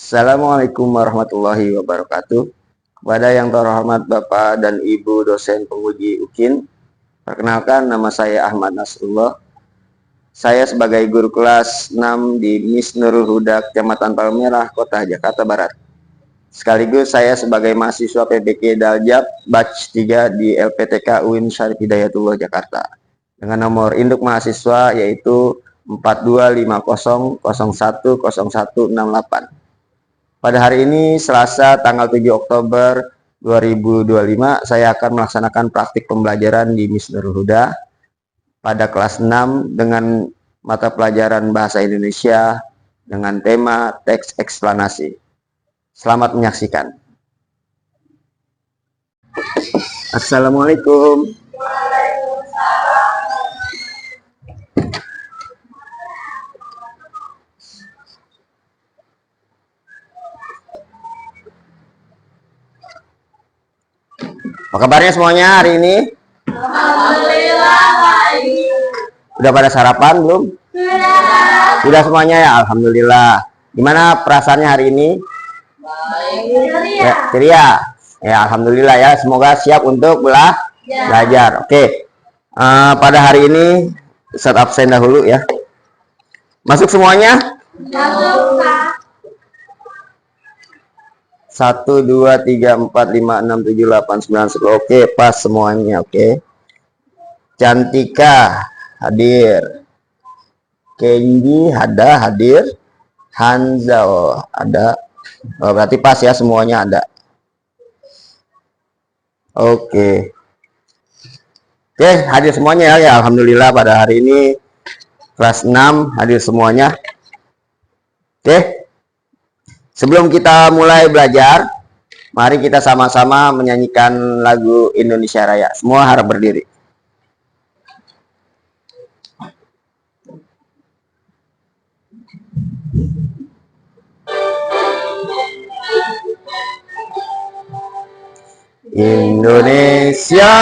Assalamualaikum warahmatullahi wabarakatuh. Kepada yang terhormat Bapak dan Ibu dosen penguji UKIN, perkenalkan nama saya Ahmad Nasrullah. Saya sebagai guru kelas 6 di MIS Nurul Huda, Kecamatan Palmerah, Kota Jakarta Barat. Sekaligus saya sebagai mahasiswa PBK Daljab Batch 3 di LPTK UIN Syarif Hidayatullah Jakarta. Dengan nomor induk mahasiswa yaitu 4250010168. Pada hari ini, Selasa tanggal 7 Oktober 2025, saya akan melaksanakan praktik pembelajaran di MIS Nurul Huda pada kelas 6 dengan mata pelajaran Bahasa Indonesia dengan tema teks eksplanasi. Selamat menyaksikan. Assalamualaikum. Apa kabarnya semuanya hari ini? Alhamdulillah baik. Udah pada sarapan belum? Sudah semuanya ya, alhamdulillah. Gimana perasaannya hari ini? Baik. Ya, ceria. Ya, alhamdulillah ya. Semoga siap untuk belajar. Oke. Pada hari ini set absen dahulu ya. Masuk semuanya? Masuk, Kak. 1, 2, 3, 4, 5, 6, 7, 8, 9, 10. Oke, pas semuanya. Oke. Cantika hadir. Kenji hadir. Hanza ada. Berarti pas ya, semuanya ada. Oke. Oke, hadir semuanya ya. Alhamdulillah pada hari ini kelas 6 hadir semuanya. Oke. Sebelum kita mulai belajar, mari kita sama-sama menyanyikan lagu Indonesia Raya. Semua harap berdiri. Indonesia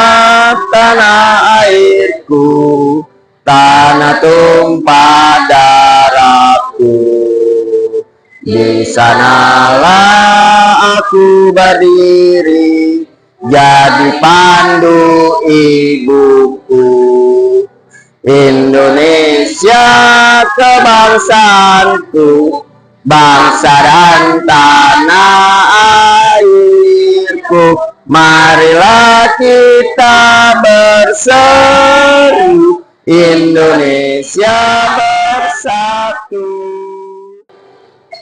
tanah airku, tanah tumpah darahku. Di sanalah aku berdiri, jadi pandu ibuku. Indonesia kebangsaanku, bangsa dan tanah airku. Marilah kita berseru, Indonesia bersatu.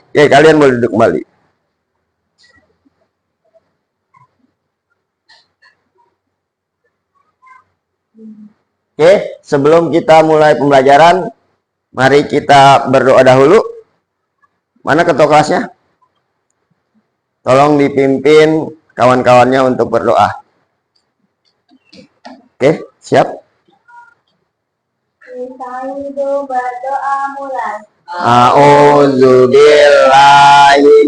Oke, kalian boleh duduk kembali. Oke, sebelum kita mulai pembelajaran, mari kita berdoa dahulu. Mana ketua kelasnya? Tolong dipimpin kawan-kawannya untuk berdoa. Oke, siap? Kita hidup berdoa mulai. A'udzubillahi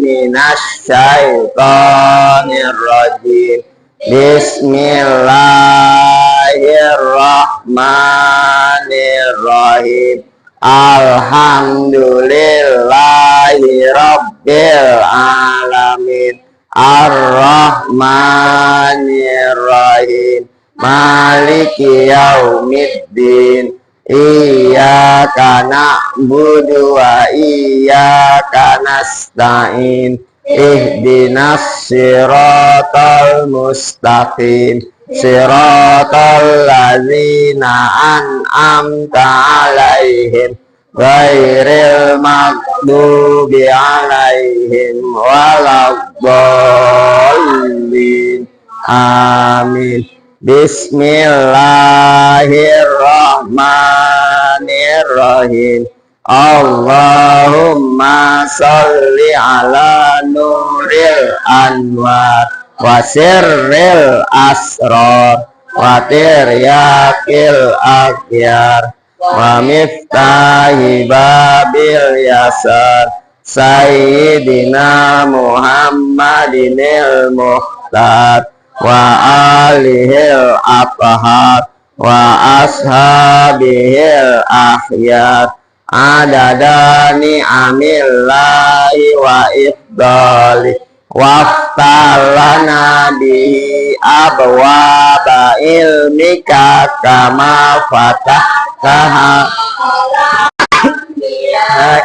minasyaitonir rajim. Bismillahirrahmanirrahim. Alhamdulillahi rabbil alamin. Ar-Rahmanir-Rahim. Maliki yaumiddin. Iyyaka na'budu wa iyyaka nasta'in. Ihdinas siratal mustaqim. Siratal ladzina an'amta 'alaihim ghairil maghdubi 'alaihim waladdallin. Amin. Bismillahirrahmanirrahim. Allahumma sholli ala nuril anwar wa sirril asrar wa tiryakil akhyar wa miftahi babil yasar Sayyidina Muhammadinil Muhtar wa alihil athhar wa ashabihil akhyar adada ni'amillahi wa ifdali waftalana bihi abwaba ilmika kama fatahtaha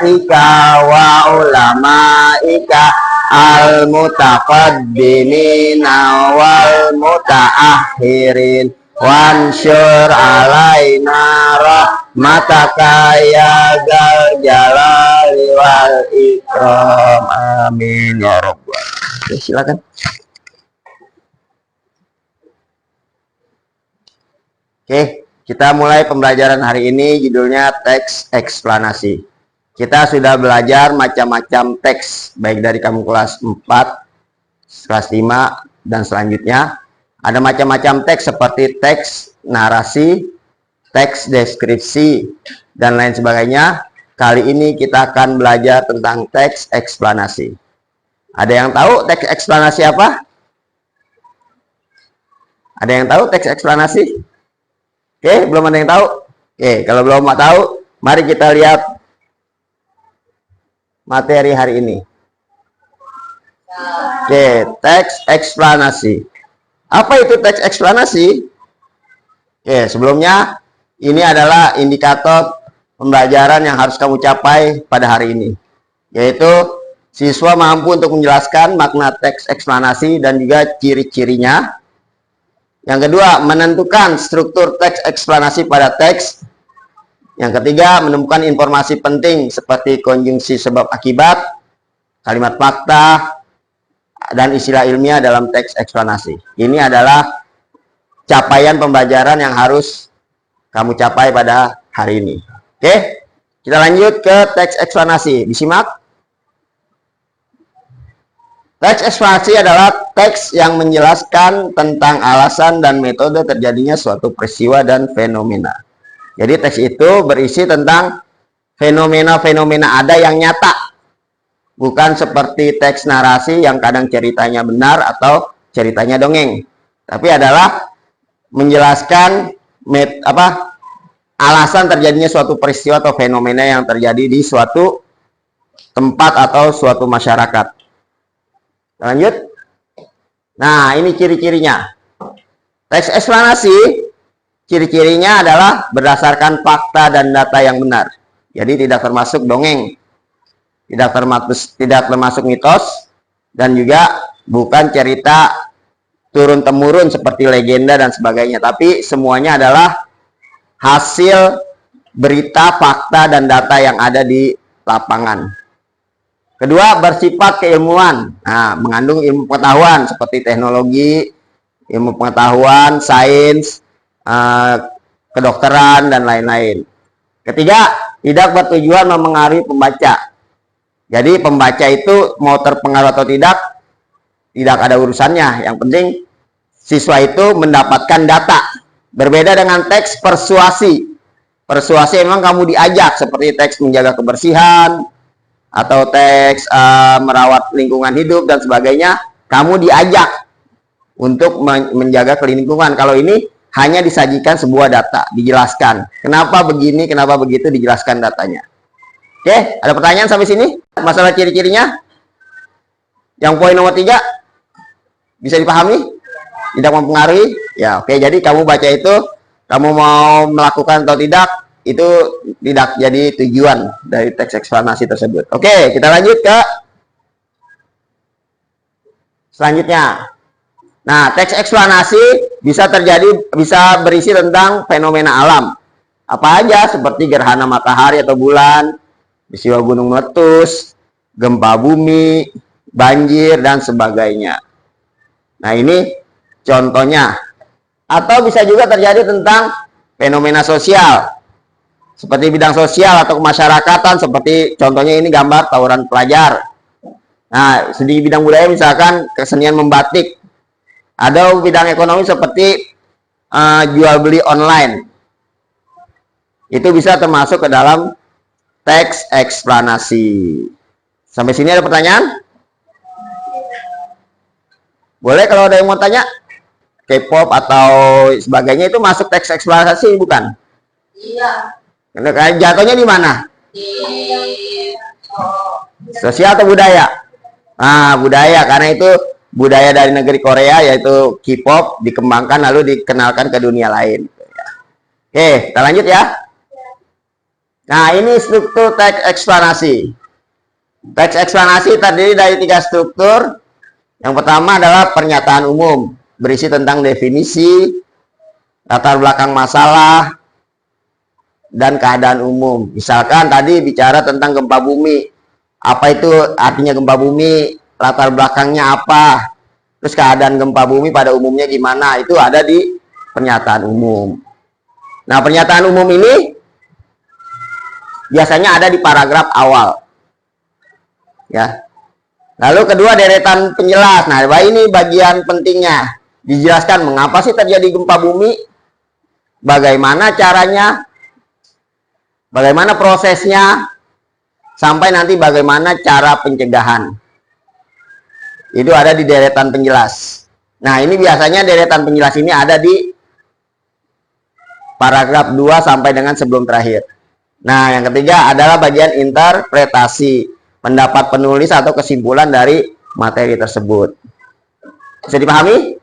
ika wa ulamaika al mutaqaddimina wal mutaakhirin wansur alaina rahmataka ya dzal jalali wal ikram amin ya rabbal alamin. Silakan. Oke, kita mulai pembelajaran hari ini, judulnya teks eksplanasi. Kita sudah belajar macam-macam teks, baik dari kamu kelas 4, kelas 5, dan selanjutnya. Ada macam-macam teks seperti teks narasi, teks deskripsi, dan lain sebagainya. Kali ini kita akan belajar tentang teks eksplanasi. Ada yang tahu teks eksplanasi apa? Ada yang tahu teks eksplanasi? Oke, belum ada yang tahu? Oke, kalau belum tahu, mari kita lihat materi hari ini. Oke, teks eksplanasi. Apa itu teks eksplanasi? Oke, sebelumnya ini adalah indikator pembelajaran yang harus kamu capai pada hari ini. Yaitu, siswa mampu untuk menjelaskan makna teks eksplanasi dan juga ciri-cirinya. Yang kedua, menentukan struktur teks eksplanasi pada teks. Yang ketiga, menemukan informasi penting seperti konjungsi sebab akibat, kalimat fakta, dan istilah ilmiah dalam teks eksplanasi. Ini adalah capaian pembelajaran yang harus kamu capai pada hari ini. Oke, kita lanjut ke teks eksplanasi. Disimak. Teks eksplanasi adalah teks yang menjelaskan tentang alasan dan metode terjadinya suatu peristiwa dan fenomena. Jadi teks itu berisi tentang fenomena-fenomena ada yang nyata. Bukan seperti teks narasi yang kadang ceritanya benar atau ceritanya dongeng. Tapi adalah menjelaskan alasan terjadinya suatu peristiwa atau fenomena yang terjadi di suatu tempat atau suatu masyarakat. Lanjut. Nah, ini ciri-cirinya. Teks eksplanasi, ciri-cirinya adalah berdasarkan fakta dan data yang benar. Jadi tidak termasuk dongeng, tidak termasuk mitos, dan juga bukan cerita turun-temurun seperti legenda dan sebagainya. Tapi semuanya adalah hasil berita, fakta, dan data yang ada di lapangan. Kedua, bersifat keilmuan. Nah, mengandung ilmu pengetahuan seperti teknologi, ilmu pengetahuan, sains, kedokteran, dan lain-lain. Ketiga, tidak bertujuan memengaruhi pembaca. Jadi, pembaca itu mau terpengaruh atau tidak ada urusannya. Yang penting, siswa itu mendapatkan data. Berbeda dengan teks persuasi. Persuasi memang kamu diajak, seperti teks menjaga kebersihan, atau teks merawat lingkungan hidup dan sebagainya, kamu diajak untuk menjaga lingkungan. Kalau ini hanya disajikan sebuah data, dijelaskan kenapa begini, kenapa begitu, dijelaskan datanya. Oke, ada pertanyaan sampai sini? Masalah ciri-cirinya? Yang poin nomor 3 bisa dipahami? Tidak mempengaruhi? Ya, oke. Jadi kamu baca itu, kamu mau melakukan atau tidak, itu tidak jadi tujuan dari teks eksplanasi tersebut. Oke, kita lanjut ke selanjutnya. Nah, teks eksplanasi bisa berisi tentang fenomena alam. Apa aja, seperti gerhana matahari atau bulan, peristiwa gunung meletus, gempa bumi, banjir, dan sebagainya. Nah, ini contohnya. Atau bisa juga terjadi tentang fenomena sosial, seperti bidang sosial atau kemasyarakatan, seperti contohnya ini gambar tawuran pelajar. Nah, di bidang budaya misalkan kesenian membatik. Ada bidang ekonomi seperti jual beli online. Itu bisa termasuk ke dalam teks eksplanasi. Sampai sini ada pertanyaan? Boleh kalau ada yang mau tanya? K-pop atau sebagainya itu masuk teks eksplanasi bukan? Iya. Jatuhnya di mana? Sosial atau budaya? Nah, budaya, karena itu budaya dari negeri Korea, yaitu K-pop, dikembangkan lalu dikenalkan ke dunia lain. Oke, kita lanjut ya. Nah, ini struktur teks eksplanasi. Teks eksplanasi terdiri dari 3 struktur. Yang pertama adalah pernyataan umum, berisi tentang definisi, latar belakang masalah, dan keadaan umum. Misalkan tadi bicara tentang gempa bumi. Apa itu artinya gempa bumi, latar belakangnya apa, terus keadaan gempa bumi pada umumnya gimana, itu ada di pernyataan umum. Nah, pernyataan umum ini biasanya ada di paragraf awal. Ya. Lalu kedua, deretan penjelas. Nah, ini bagian pentingnya. Dijelaskan mengapa sih terjadi gempa bumi, bagaimana caranya, bagaimana prosesnya, sampai nanti bagaimana cara pencegahan. Itu ada di deretan penjelas. Nah, ini biasanya deretan penjelas ini ada di paragraf 2 sampai dengan sebelum terakhir. Nah, yang ketiga adalah bagian interpretasi, pendapat penulis atau kesimpulan dari materi tersebut. Bisa dipahami?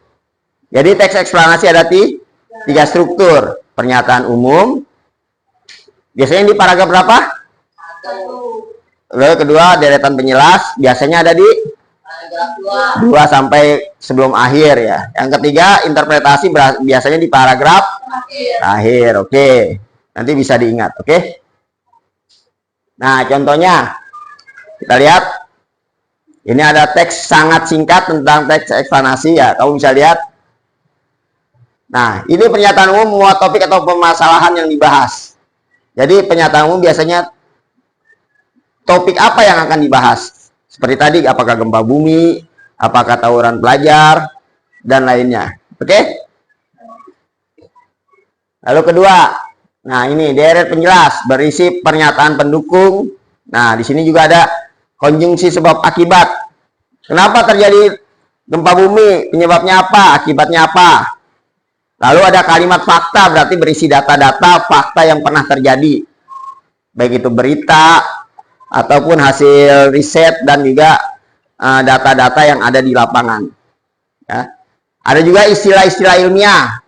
Jadi teks eksplanasi ada di 3 struktur. Pernyataan umum, biasanya di paragraf berapa? Lalu kedua, deretan penjelas, biasanya ada di 2 sampai sebelum akhir ya. Yang ketiga, interpretasi biasanya di paragraf akhir. Oke. Nanti bisa diingat, oke? Nah, contohnya kita lihat. Ini ada teks sangat singkat tentang teks eksplanasi ya. Kamu bisa lihat. Nah, ini pernyataan umum memuat topik atau permasalahan yang dibahas. Jadi pernyataan umum biasanya topik apa yang akan dibahas. Seperti tadi, apakah gempa bumi, apakah tawuran pelajar, dan lainnya. Oke? Lalu kedua, nah ini deret penjelas, berisi pernyataan pendukung. Nah, di sini juga ada konjungsi sebab akibat. Kenapa terjadi gempa bumi? Penyebabnya apa? Akibatnya apa? Lalu ada kalimat fakta, berarti berisi data-data fakta yang pernah terjadi. Baik itu berita, ataupun hasil riset, dan juga data-data yang ada di lapangan. Ya. Ada juga istilah-istilah ilmiah,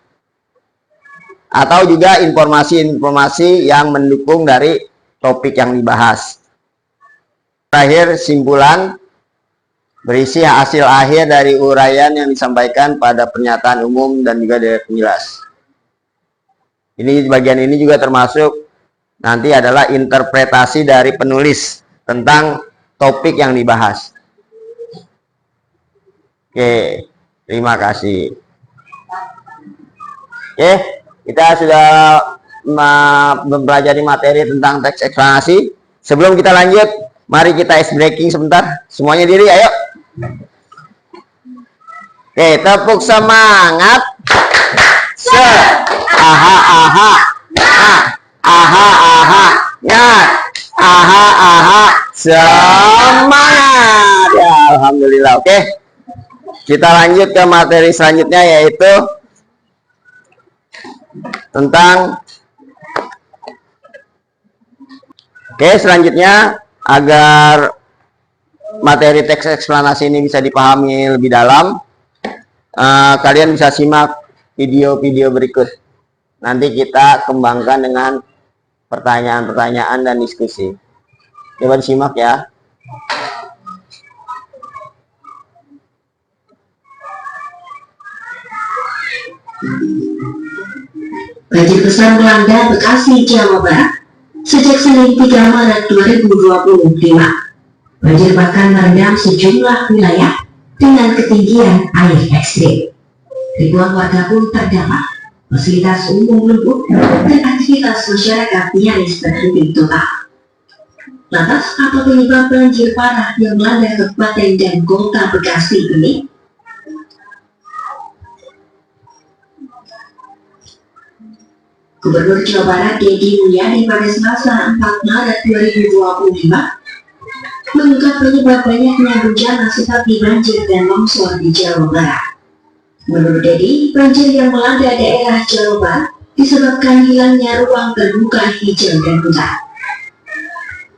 atau juga informasi-informasi yang mendukung dari topik yang dibahas. Terakhir, simpulan, berisi hasil akhir dari uraian yang disampaikan pada pernyataan umum dan juga dari penjelas. Ini bagian ini juga termasuk nanti adalah interpretasi dari penulis tentang topik yang dibahas. Oke, terima kasih. Oke, kita sudah mempelajari materi tentang teks eksplanasi. Sebelum kita lanjut, mari kita ice breaking sebentar. Semuanya diri, ayo. Oke, tepuk semangat. Aha, aha. Aha, aha. Nyat. Aha, aha. Semangat. Ya, alhamdulillah. Oke. Kita lanjut ke materi selanjutnya, yaitu tentang selanjutnya, agar materi teks eksplanasi ini bisa dipahami lebih dalam, kalian bisa simak video-video berikut. Nanti kita kembangkan dengan pertanyaan-pertanyaan dan diskusi. Coba disimak ya. Banjir besar melanda Bekasi, Jawa Barat sejak Senin 3 Maret 2025. Banjir bahkan merendam sejumlah wilayah dengan ketinggian air ekstrim. Ribuan warga pun terdampak, fasilitas umum lumpuh, dan aktivitas masyarakat nyaris terhenti total. Lantas, apa penyebab banjir parah yang melanda Kabupaten dan Kota Bekasi ini? Gubernur Jawa Barat Deddy Mulyadi pada Selasa 4 Maret 2025 mengungkap penyebab banyaknya bencana seperti banjir dan longsor di Jawa Barat. Menurut Deddy, banjir yang melanda daerah Jawa Barat disebabkan hilangnya ruang terbuka hijau dan hutan.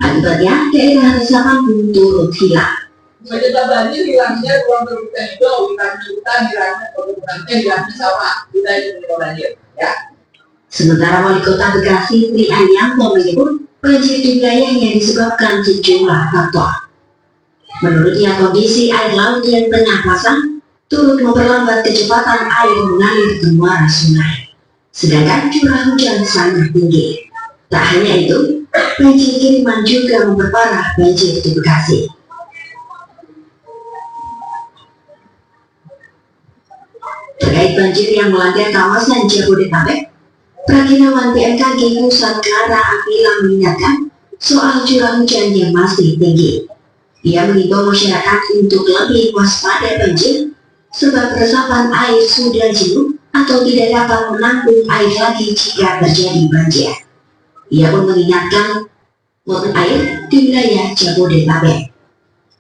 Akibatnya, daerah resapan pun turut hilang. Penyebab banjir hilangnya ruang terbuka hijau, hutan hilangnya perkebunan teh, hilangnya sawah, kita itu penyebab banjir. Ya. Sementara Wali Kota Bekasi Tri Arianto menyebut banjir di wilayahnya disebabkan sejumlah faktor. Menurutnya kondisi air laut yang tengah pasang turut memperlambat kecepatan air mengalir ke muara sungai. Sedangkan curah hujan sangat tinggi. Tak hanya itu, banjir kiriman juga memperparah banjir di Bekasi. Terkait banjir yang melanda kawasan Jabodetabek, Prakirawan BMKG Pusat Clara Aquila mengingatkan soal curah hujan yang masih tinggi. Ia mengimbau masyarakat untuk lebih waspada banjir, sebab resapan air sudah jenuh atau tidak dapat menampung air lagi jika terjadi banjir. Ia pun mengingatkan muatan air di wilayah Jabodetabek.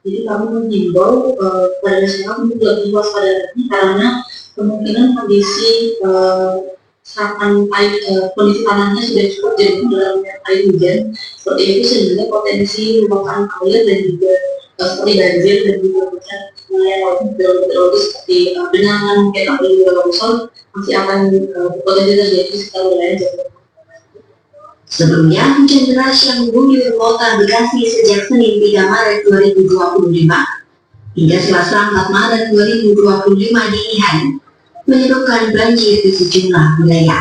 Jadi kami mengimbau pada masyarakat untuk lebih waspada karena kemungkinan kondisi kondisi tanahnya sudah cukup jenuh dalam air hujan seperti itu, sehingga potensi luapan air dan juga seperti banjir dan juga hujan wilayah laut hidrologis seperti genangan mungkin atau juga longsor masih akan berpotensi terjadi di sekitar wilayah Jabodetabek. Sebelumnya, hujan deras yang mengguyur kota Bekasi sejak Senin 3 Maret 2025 hingga Selasa 4 Maret 2025 dini hari menyebabkan banjir di sejumlah wilayah.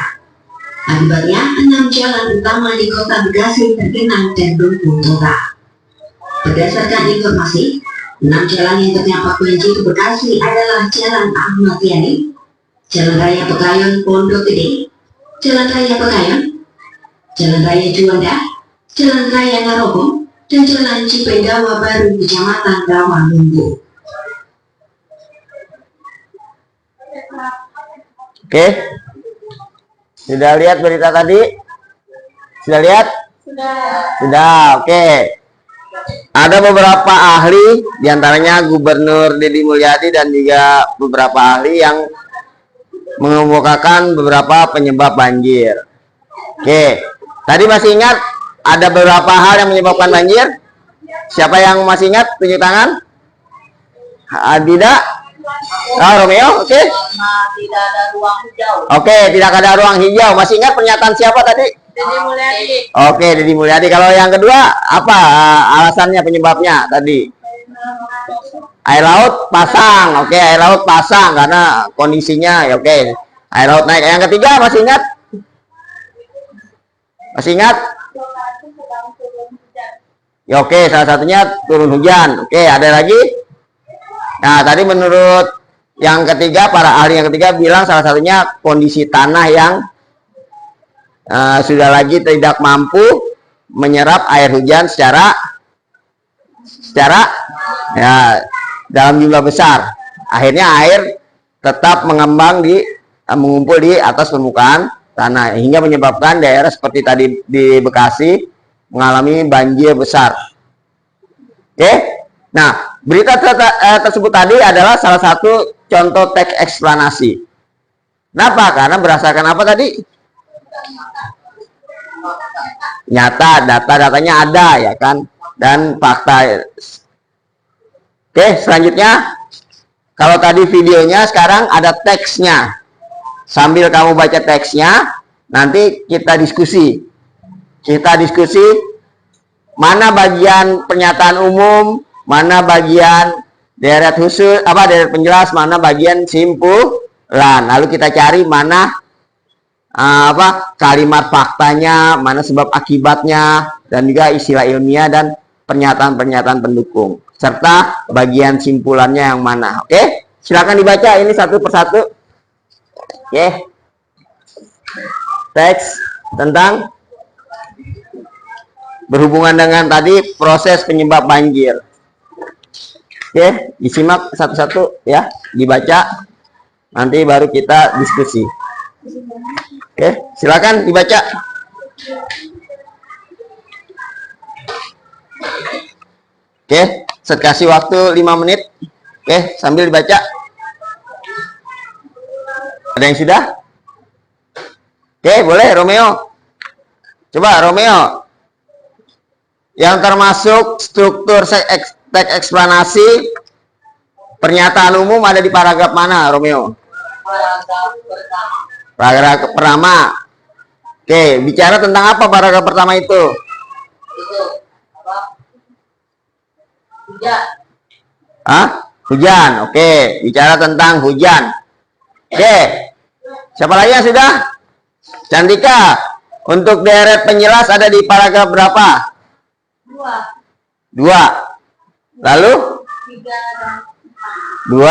Akibatnya, 6 jalan utama di kota Bekasi tergenang dan lumpuh total. Berdasarkan informasi, 6 jalan yang terdampak banjir di Bekasi adalah Jalan Ahmad Yani, Jalan Raya Pekayon Pondok Gede, Jalan Raya Pekayon, Jalan Raya Juanda, Jalan Raya Narogong, dan Jalan Cipendawa Baru Kecamatan Rawalumbu. Oke. Sudah lihat berita tadi? Sudah lihat? Sudah, oke. Ada beberapa ahli, diantaranya Gubernur Deddy Mulyadi dan juga beberapa ahli yang mengemukakan beberapa penyebab banjir. Oke, tadi masih ingat ada beberapa hal yang menyebabkan banjir? Siapa yang masih ingat? Tunjuk tangan. Tidak? Romeo, oke. Tidak ada ruang hijau. Oke, tidak ada ruang hijau. Masih ingat pernyataan siapa tadi? Deddy Mulyadi. Oke, Deddy Mulyadi. Kalau yang kedua, apa alasannya penyebabnya tadi? Air laut pasang. Oke, air laut pasang karena kondisinya ya oke. Air laut naik. Yang ketiga masih ingat? Masih ingat? Ya oke, salah satunya turun hujan. Oke, ada lagi? Nah, tadi menurut yang ketiga, para ahli yang ketiga bilang salah satunya kondisi tanah yang sudah lagi tidak mampu menyerap air hujan secara ya dalam jumlah besar. Akhirnya air tetap mengumpul di atas permukaan tanah hingga menyebabkan daerah seperti tadi di Bekasi mengalami banjir besar. Oke. Nah, berita tersebut tadi adalah salah satu contoh teks eksplanasi. Kenapa? Karena berdasarkan apa tadi? Nyata, datanya ada ya kan, dan fakta. Oke, selanjutnya kalau tadi videonya, sekarang ada teksnya. Sambil kamu baca teksnya, nanti kita diskusi. Mana bagian pernyataan umum, mana bagian deret khusus, deret penjelas, mana bagian simpulan. Lalu kita cari mana kalimat faktanya, mana sebab akibatnya, dan juga istilah ilmiah dan pernyataan-pernyataan pendukung, serta bagian simpulannya yang mana. Oke, silakan dibaca ini satu persatu. Oke, teks tentang berhubungan dengan tadi proses penyebab banjir. Oke, disimak satu-satu ya, dibaca, nanti baru kita diskusi. Oke, silakan dibaca. Oke, saya kasih waktu 5 menit. Oke, sambil dibaca. Ada yang sudah? Oke, boleh Romeo. Coba Romeo. yang termasuk struktur teks eksplanasi pernyataan umum ada di paragraf mana, Romeo? Paragraf pertama. Paragraf pertama. Oke, bicara tentang apa paragraf pertama itu? Itu apa? Hujan. Hah? Hujan. Oke, bicara tentang hujan. Oke. Siapa lagi yang sudah? Cantika. Untuk deret penjelas ada di paragraf berapa? 2, 2. Lalu 3 dan 2,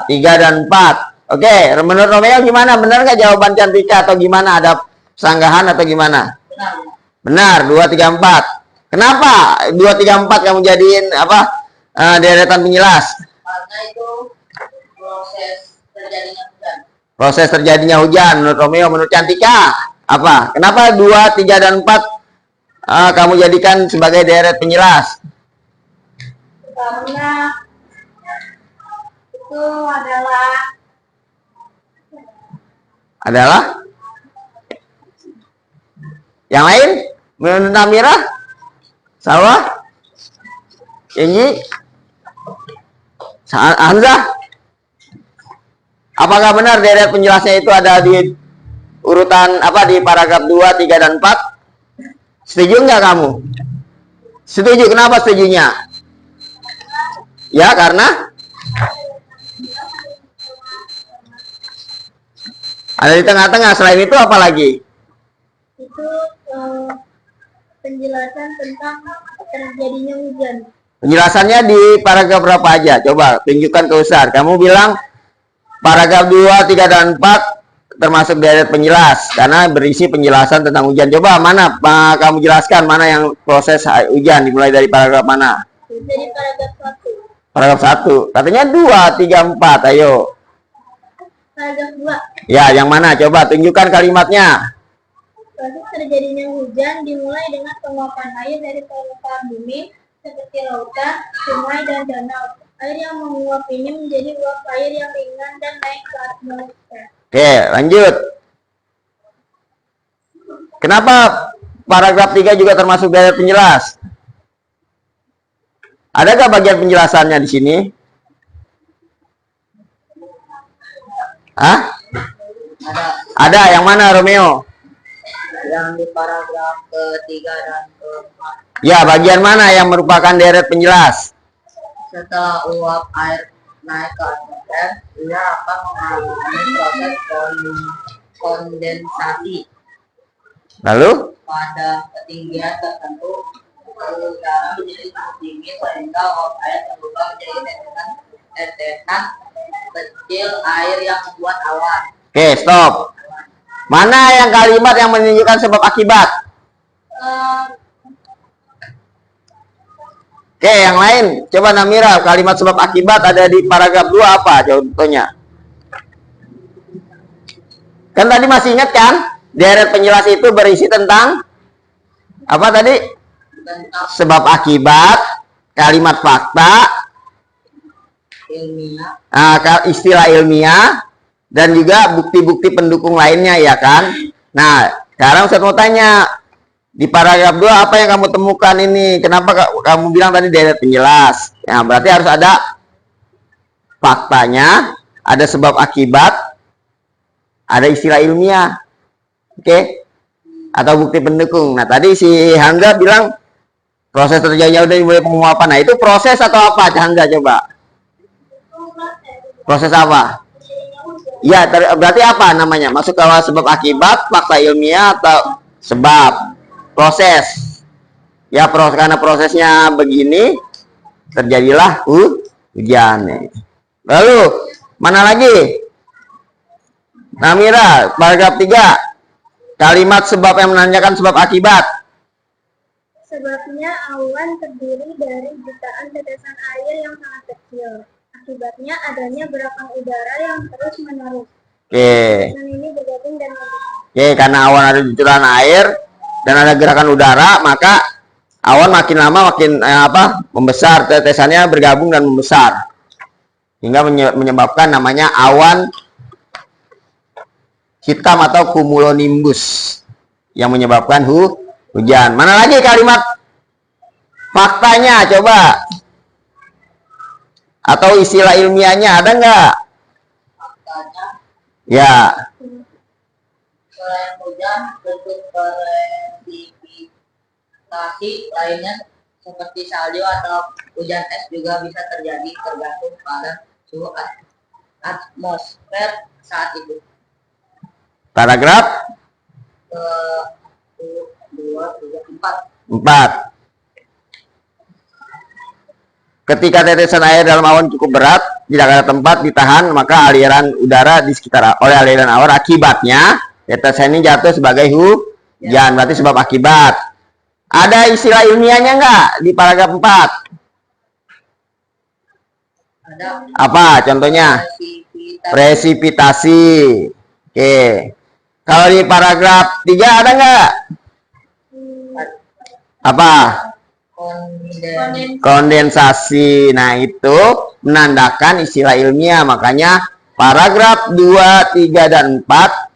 3 dan 4. Oke, menurut Romeo gimana? Benar nggak jawaban Cantika atau gimana? Ada sanggahan atau gimana? benar. Benar, 2, 3, 4. Kenapa 2, 3, 4 kamu jadiin apa? Deretan penjelas? Karena itu proses terjadinya hujan. Proses terjadinya hujan menurut Romeo, menurut Cantika apa? Kenapa 2, 3 dan 4 kamu jadikan sebagai deret penjelas? Karena itu adalah Yang lain? Menurut Namira? Salwa? Ini? Hamzah? Apakah benar deret penjelasnya itu ada di urutan apa di paragraf 2, 3 dan 4? Setuju nggak kamu? Setuju. Kenapa setujunya? Ya, karena ada di tengah-tengah. Selain itu apa lagi? Itu penjelasan tentang terjadinya hujan. Penjelasannya di paragraf berapa aja? Coba tunjukkan ke Ustaz. Kamu bilang paragraf 2, 3 dan 4 termasuk deret penjelas karena berisi penjelasan tentang hujan. Coba mana kamu jelaskan mana yang proses hujan dimulai dari paragraf mana? Dari paragraf 1. Paragraf 1. Katanya 2, 3, 4. Ayo. Paragraf 2. Ya, yang mana? Coba tunjukkan kalimatnya. Proses terjadinya hujan dimulai dengan penguapan air dari permukaan bumi seperti lautan, sungai, dan danau. Air yang menguap ini menjadi uap air yang ringan dan naik ke atmosfer. Oke, lanjut. Kenapa paragraf 3 juga termasuk deret penjelas? Adakah bagian penjelasannya di sini? Hah? Ada. Yang mana, Romeo? yang di paragraf ketiga dan keempat. Ya, bagian mana yang merupakan deret penjelas? Setelah uap air naik ke atmosfer, ia akan mengalami proses kondensasi. Lalu? Pada ketinggian tertentu, udara menjadi cukup tinggi sehingga uap air berubah menjadi tetesan kecil air yang membuat awan. Oke, stop. Mana yang kalimat yang menunjukkan sebab akibat? Oke, yang lain. Coba Namira, kalimat sebab akibat ada di paragraf 2 apa contohnya? Kan tadi masih ingat kan? Deret penjelas itu berisi tentang apa tadi? Sebab akibat, kalimat fakta, Ilmiah, istilah ilmiah, dan juga bukti-bukti pendukung lainnya, ya kan? Nah, sekarang saya mau tanya, di paragraf 2 apa yang kamu temukan ini? Kenapa kamu bilang tadi deret penjelas? Ya, berarti harus ada faktanya, ada sebab akibat, ada istilah ilmiah. Oke? Atau bukti pendukung. Nah, tadi si Hamzah bilang proses terjadinya udah dimulai penguapan. Nah, itu proses atau apa, Hamzah, coba? Proses apa? Ya, berarti apa namanya? Masuk ke sebab akibat, fakta ilmiah, atau sebab proses. Ya, karena prosesnya begini, terjadilah hujan. Lalu, mana lagi? Namira, paragraf 3. Kalimat sebab yang menanyakan sebab akibat. Sebabnya awan terdiri dari jutaan tetesan air yang sangat kecil. Akibatnya adanya gerakan udara yang terus menerus. Oke. Dan ini bergabung dan membesar. Oke, karena awan ada di jutaan air dan ada gerakan udara, maka awan makin lama makin membesar, tetesannya bergabung dan membesar. Hingga menyebabkan namanya awan hitam atau cumulonimbus yang menyebabkan hujan. Mana lagi kalimat Faktanya coba. Atau istilah ilmiahnya ada nggak? Faktanya, Ya. selain hujan, bentuk presipitasi lainnya seperti salju atau hujan es juga bisa terjadi tergantung pada suhu atmosfer saat itu. Paragraf Ke 2, 3, 4. 4. Ketika tetesan air dalam awan cukup berat, tidak ada tempat ditahan, maka aliran udara di sekitar oleh aliran awan, akibatnya tetesan ini jatuh sebagai hujan. Berarti sebab akibat. Ada istilah ilmiahnya nggak di paragraf 4? Ada Apa contohnya? Presipitasi. Oke. Kalau di paragraf 3 ada nggak? Apa? Kondensasi. Nah, itu menandakan istilah ilmiah. Makanya paragraf 2, 3, dan 4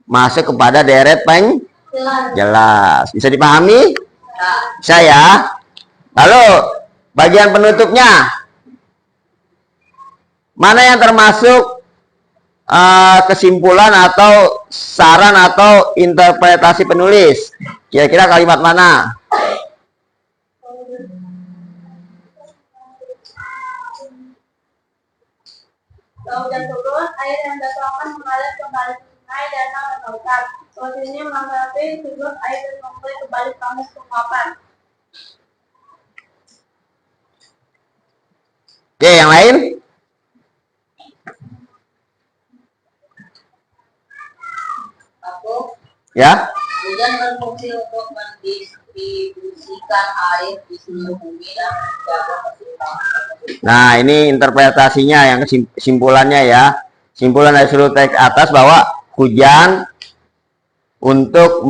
masuk kepada deret jelas. Bisa dipahami? Bisa ya? Lalu bagian penutupnya. Mana yang termasuk kesimpulan atau saran atau interpretasi penulis? Kira-kira kalimat mana? Hujan turun, air yang datuakan mengalir kembali ke sungai, danau, dan lautan. Posisinya menghadapi sudut air dan memulai kembali panas penguapan. Oke, yang lain? Aku, Ya. hujan berfungsi untuk mendistribusikan air di seluruh bumi dan menjaga keseimbangan. Nah, ini interpretasinya yang kesimpulannya ya. Simpulan dari seluruh teks atas bahwa hujan untuk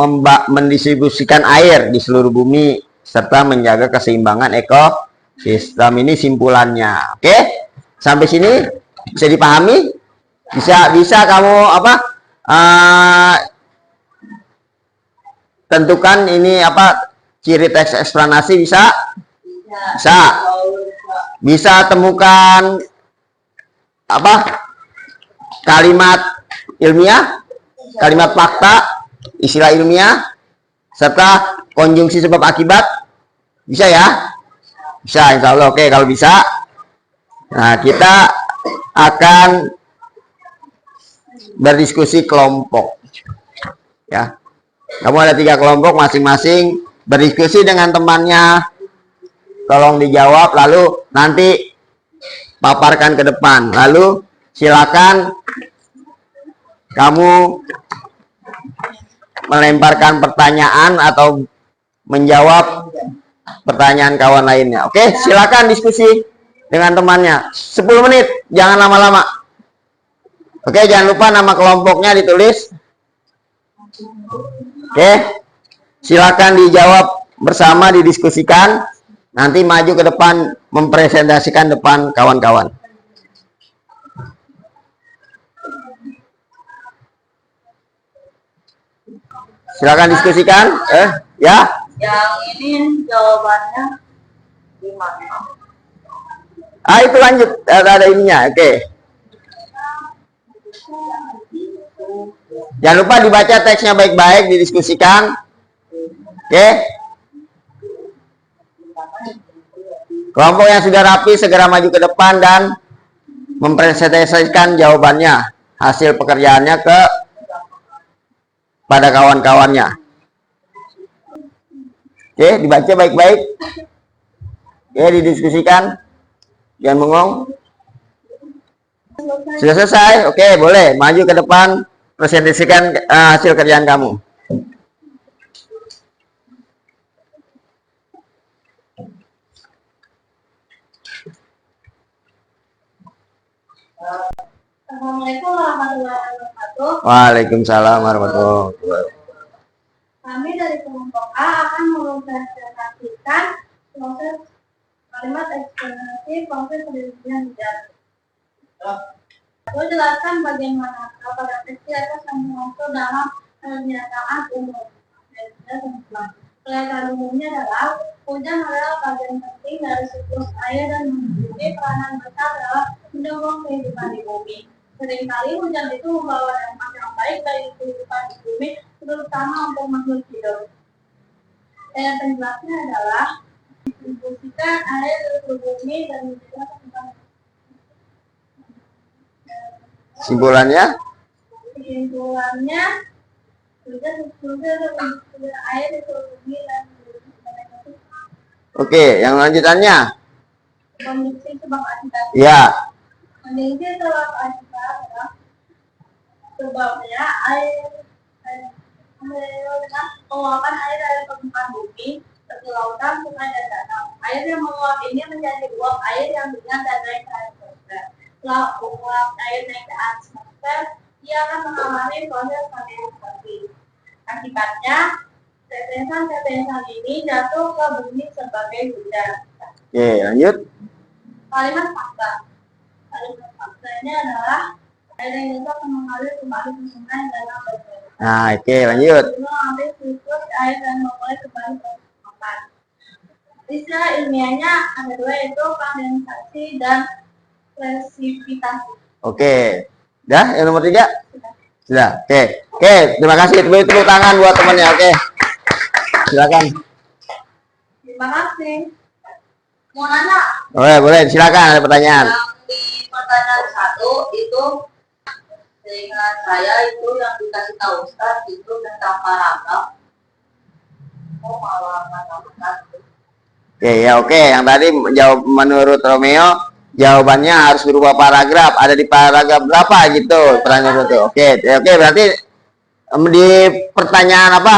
mendistribusikan air di seluruh bumi serta menjaga keseimbangan ekosistem. Ini simpulannya. Oke? Sampai sini bisa dipahami? Bisa kamu apa? Tentukan ini apa ciri teks eksplanasi bisa? Bisa temukan apa kalimat ilmiah, kalimat fakta, istilah ilmiah, serta konjungsi sebab akibat. Bisa ya? Bisa, insya Allah. Oke, kalau bisa, nah kita akan berdiskusi kelompok. Ya, kamu ada 3 kelompok, masing-masing berdiskusi dengan temannya. Tolong dijawab, lalu nanti paparkan ke depan. Lalu silakan kamu melemparkan pertanyaan atau menjawab pertanyaan kawan lainnya. Oke, silakan diskusi dengan temannya. 10 menit, jangan lama-lama. Oke, jangan lupa nama kelompoknya ditulis. Oke, silakan dijawab bersama, didiskusikan. Nanti maju ke depan mempresentasikan depan kawan-kawan. Silakan diskusikan. Ya. Yang ini jawabannya gimana? Itu lanjut. Ada ininya. Oke. Jangan lupa dibaca teksnya baik-baik, didiskusikan. Oke. Kelompok yang sudah rapi segera maju ke depan dan mempresentasikan jawabannya, hasil pekerjaannya pada kawan-kawannya. Oke, dibaca baik-baik. Oke, didiskusikan. Jangan bengong. Sudah selesai? Oke, boleh maju ke depan, presentasikan hasil kerjaan kamu. Assalamualaikum warahmatullahi wabarakatuh. Waalaikumsalam warahmatullahi wabarakatuh. Kami dari kelompok A akan mempresentasikan proses kalimat eksplanasi proses penelitian hujan. Aku jelaskan bagaimana pada teksi atas yang dimaksud dalam pernyataan umum. Kelihatan umumnya adalah hujan adalah bagian penting dari siklus air dan memiliki peranan besar dalam mendukung kehidupan di bumi. Seringkali hujan itu membawa dampak yang baik bagi kehidupan di bumi, terutama untuk makhluk hidup. Dan penjelasnya adalah distribusikan air ke bumi dan menjaga kehidupan. Simpulannya? Kesimpulannya, hujan distribusikan air ke bumi dan Oke, yang lanjutannya? kondisi sebab akibat. Ya. Kondisi sebab akibat adalah sebabnya air dengan penguapan air dari permukaan bumi seperti lautan, sungai, dan danau. Air yang menguap ini menjadi uap air yang ringan dan naik ke atmosfer. Setelah uap air naik ke atmosfer, ia akan mengalami proses kondensasi. Akibatnya, tetesan-tetesan ini jatuh ke bumi sebagai hujan. Oke, lanjut. Kalimat fakta. Kalimat faktanya adalah air yang jatuh mengalir kembali ke sungai dan danau. Nah, oke, lanjut. Mengambil siklus air dan memulai kembali ke permukaan. Istilah ilmiahnya ada dua, yaitu kondensasi dan presipitasi. Oke. Dah, yang nomor 3? Sudah. Oke. Oke, terima kasih. Tepuk tangan buat temannya. Oke. Silakan. Terima kasih. Mau nanya? Boleh. Silakan, ada pertanyaan. Yang di pertanyaan 1 itu seingat saya itu yang dikasih tahu Ustaz itu tentang paragraf. Oh malah kata-kata. Oke, ya oke. Yang tadi jawab menurut Romeo, jawabannya harus berupa paragraf. Ada di paragraf berapa gitu? Pertanyaan itu. Oke, berarti di pertanyaan apa?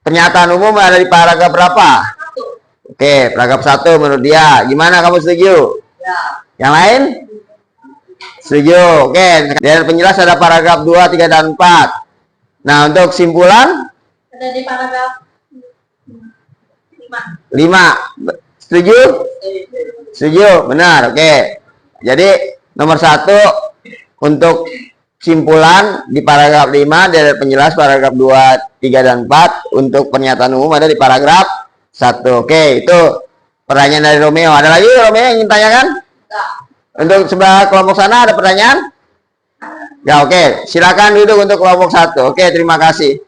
Pernyataan umum ada di paragraf berapa? 1. Oke, paragraf 1 menurut dia. Gimana, kamu setuju? Ya. Yang lain? Setuju. Oke, dan penjelas ada paragraf 2, 3, dan 4. Nah, untuk simpulan? Ada di paragraf 5. 5. Setuju? Setuju, benar. Oke. Jadi nomor 1 untuk simpulan di paragraf 5, dari penjelas paragraf 2, 3, dan 4. Untuk pernyataan umum ada di paragraf 1. Oke, itu pertanyaan dari Romeo. Ada lagi Romeo yang ingin tanyakan? Untuk sebelah kelompok sana ada pertanyaan? Ya, oke. Silakan duduk untuk kelompok 1. Oke, terima kasih.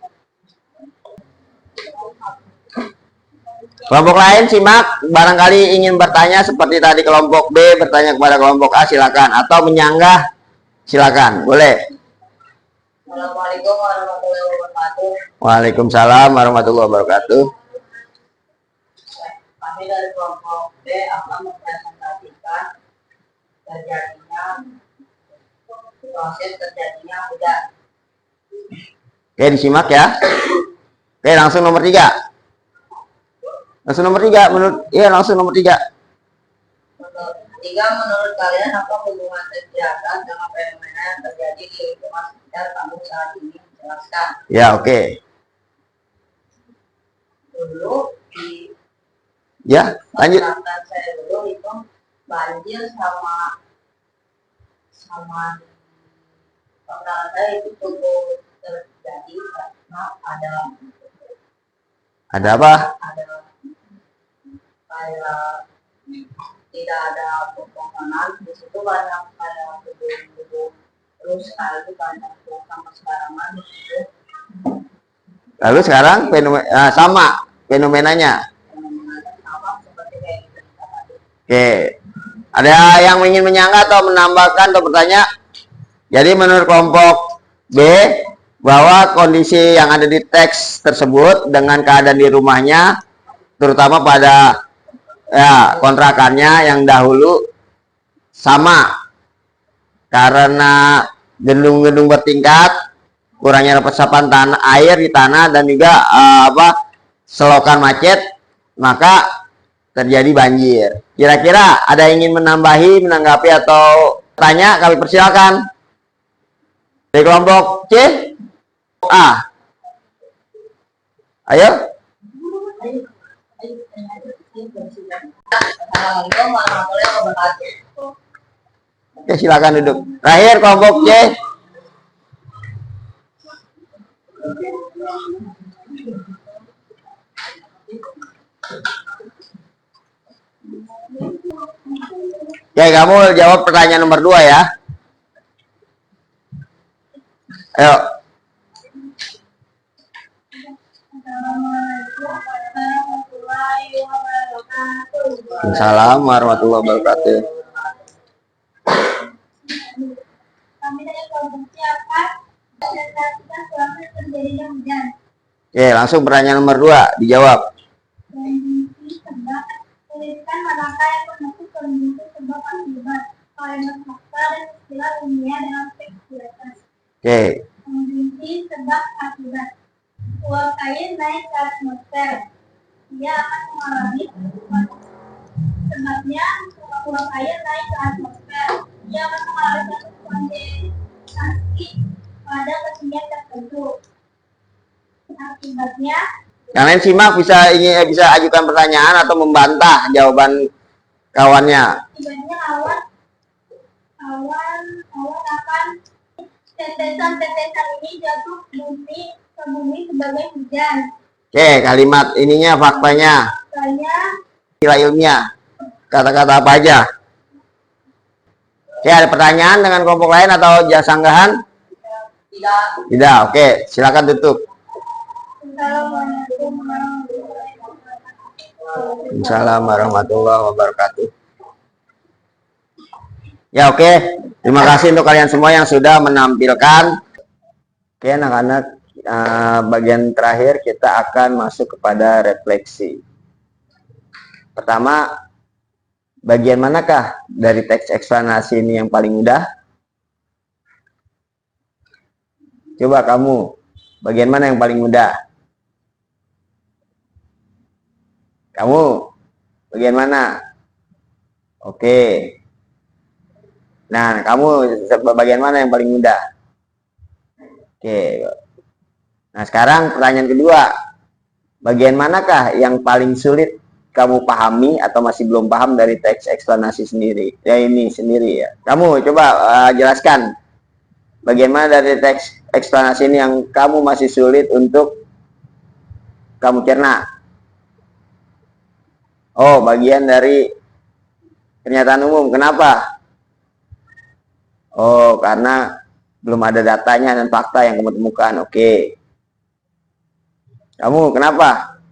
Kelompok lain simak, barangkali ingin bertanya seperti tadi kelompok B bertanya kepada kelompok A, silakan, atau menyanggah, silakan, boleh. Assalamualaikum warahmatullahi wabarakatuh. Waalaikumsalam warahmatullahi wabarakatuh. Kami dari kelompok B akan mempresentasikan proses terjadinya hujan. Oke, disimak ya. Oke, langsung nomor 3. Langsung nomor 3 langsung nomor 3. Menurut kalian apa hubungan kegiatan dengan fenomena yang terjadi di lingkungan sekitar kamu saat ini? Jelaskan. Ya, oke. Dulu di Ya, lanjut. penjelasan saya dulu itu banjir sama pengenalan saya itu cukup terjadi karena Ada apa? ada kayak tidak ada pepohonan, di situ banyak kayak gedung-gedung, terus sekali banyak sama sembarangan di situ. Lalu sekarang sama fenomenanya. Fenomenanya sama seperti kayak gitu tadi. Oke. Ada yang ingin menyangka atau menambahkan atau bertanya? Jadi menurut kelompok B, bahwa kondisi yang ada di teks tersebut dengan keadaan di rumahnya, terutama pada kontrakannya yang dahulu, sama. Karena gedung-gedung bertingkat, kurangnya resapan tanah air di tanah, dan juga selokan macet, maka terjadi banjir. Kira-kira ada yang ingin menambahi, menanggapi, atau tanya? Kami persilakan. Dari kelompok C, A. Ayo. Assalamualaikum warahmatullahi wabarakatuh. Oke, silakan duduk. Terakhir kelompok C. Ya, kamu jawab pertanyaan nomor 2 ya. Ayo. Assalamualaikum warahmatullahi wabarakatuh. Kami dari produksi apa? Mensosialisasikan suatu terjadinya hujan. Oke, langsung pertanyaan nomor 2 dijawab. Definisi sebab. Tuliskan manakah yang termasuk definisi sebab akibat. Kalimat fakta dan istilah ilmiah dengan teks di atas. Oke. Definisi sebab akibat. Uap air naik ke atmosfer. Dia akan mengalami sebabnya uap air naik ke atmosfer. Dia akan mengalami satu kondensasi pada ketinggian tertentu. Akibatnya, Yang lain simak bisa ajukan pertanyaan atau membantah jawaban kawannya. akibatnya awan akan tetesan-tetesan ini jatuh ke bumi sebagai hujan. Oke, kalimat ininya faktanya, Saya istilah ilmiah, kata-kata apa aja? Oke, ada pertanyaan dengan kelompok lain atau jasa sanggahan? Tidak. Tidak, oke, silakan tutup. Assalamualaikum warahmatullahi wabarakatuh. Assalamualaikum warahmatullahi wabarakatuh. Ya, oke. Terima kasih untuk kalian semua yang sudah menampilkan. Oke, anak-anak, bagian terakhir kita akan masuk kepada refleksi. Pertama, bagian manakah dari teks eksplanasi ini yang paling mudah? Coba kamu, bagian mana yang paling mudah? Kamu, bagian mana? Oke. Nah, kamu bagian mana yang paling mudah? Oke. Nah, sekarang pertanyaan kedua. Bagian manakah yang paling sulit kamu pahami atau masih belum paham dari teks eksplanasi sendiri? Ya, ini sendiri ya. Kamu coba jelaskan. Bagian mana dari teks eksplanasi ini yang kamu masih sulit untuk kamu cerna? Oh, bagian dari pernyataan umum. Kenapa? Oh, karena belum ada datanya dan fakta yang kamu temukan. Oke. Kamu kenapa?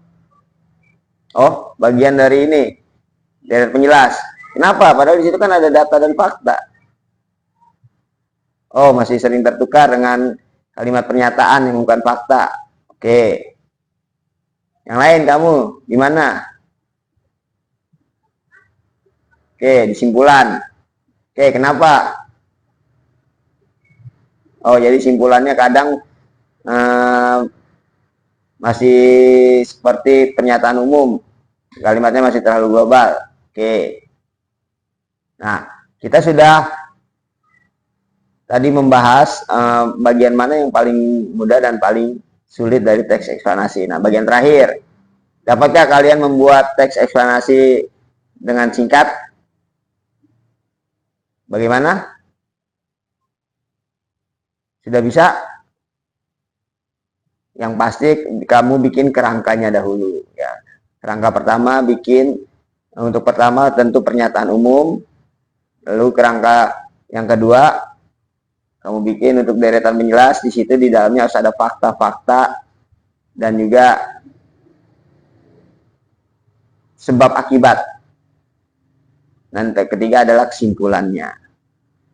Oh, bagian dari ini. Dari penjelas. Kenapa? Padahal di situ kan ada data dan fakta. Oh, masih sering tertukar dengan kalimat pernyataan yang bukan fakta. Oke. Yang lain kamu gimana? Oke, disimpulan. Oke, kenapa? Oh, jadi simpulannya kadang masih seperti pernyataan umum. Kalimatnya masih terlalu global. Oke. Nah, kita sudah tadi membahas bagian mana yang paling mudah dan paling sulit dari teks eksplanasi. Nah, bagian terakhir. Dapatkah kalian membuat teks eksplanasi dengan singkat? Bagaimana? Sudah bisa? Yang pasti kamu bikin kerangkanya dahulu ya. Kerangka pertama untuk pertama tentu pernyataan umum. Lalu kerangka yang kedua kamu bikin untuk deretan penjelas, di situ di dalamnya harus ada fakta-fakta dan juga sebab akibat. Dan ketiga adalah kesimpulannya.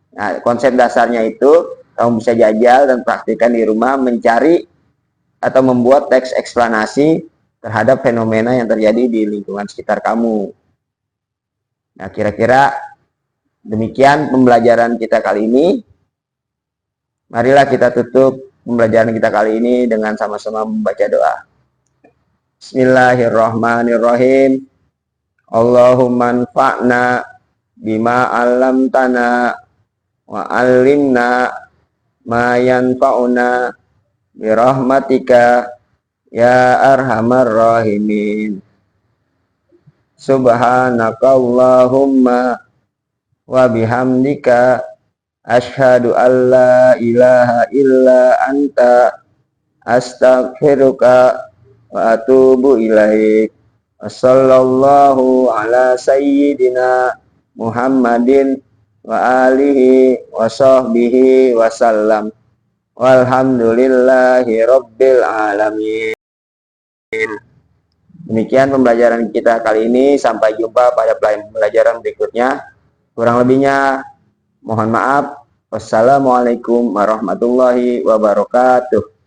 Nah, konsep dasarnya itu kamu bisa jajal dan praktikkan di rumah mencari atau membuat teks eksplanasi terhadap fenomena yang terjadi di lingkungan sekitar kamu. Nah, kira-kira demikian pembelajaran kita kali ini. Marilah kita tutup pembelajaran kita kali ini dengan sama-sama membaca doa. Bismillahirrahmanirrahim. Allahumma anfa'na bima 'allamtana wa 'allimna ma yanfa'una birahmatika ya arhamar rahimin. Subhanakallahumma wa bihamdika asyhadu an la ilaha illa anta astaghfiruka wa atubu ilaik. Wassallallahu ala sayyidina Muhammadin wa alihi wa sahbihi wasallam. Walhamdulillahi rabbil alamin. Demikian pembelajaran kita kali ini. Sampai jumpa pada pembelajaran berikutnya. Kurang lebihnya mohon maaf. Wassalamualaikum warahmatullahi wabarakatuh.